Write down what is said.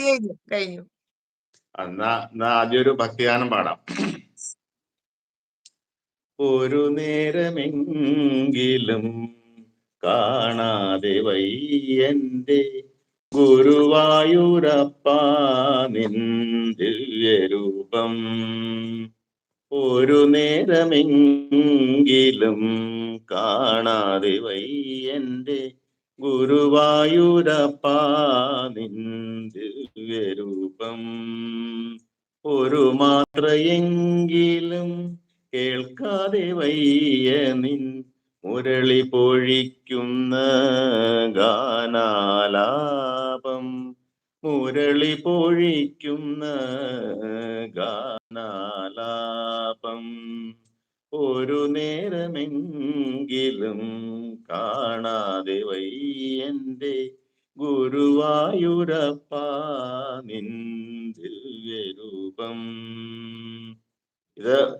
വായിച്ചു കഴിഞ്ഞു. എന്നാ ആദ്യം ഒരു ഭക്തിഗാനം പാടാം. ഒരു നേരമെങ്കിലും കാണാതെ വയ്യന്റെ ഗുരുവായൂരപ്പാ നിൻ ദിവ്യരൂപം. ഒരു നേരമെങ്കിലും കാണാതെ വയ്യന്റെ ഗുരുവായൂരപ്പാ നിൻ ദിവ്യരൂപം. ഒരു മാത്രയെങ്കിലും കേൾക്കാതെ വയ്യ നിൻ മുരളി പൊഴിക്കുന്ന ഗാനാലാപം. മുരളി പൊഴിക്കുന്ന ഗാനാലാപം. ഒരു നേരമെങ്കിലും കാണാതെ വയ്യന്റെ ഗുരുവായൂരപ്പാ നിൻ ദിവ്യരൂപം. ഇത്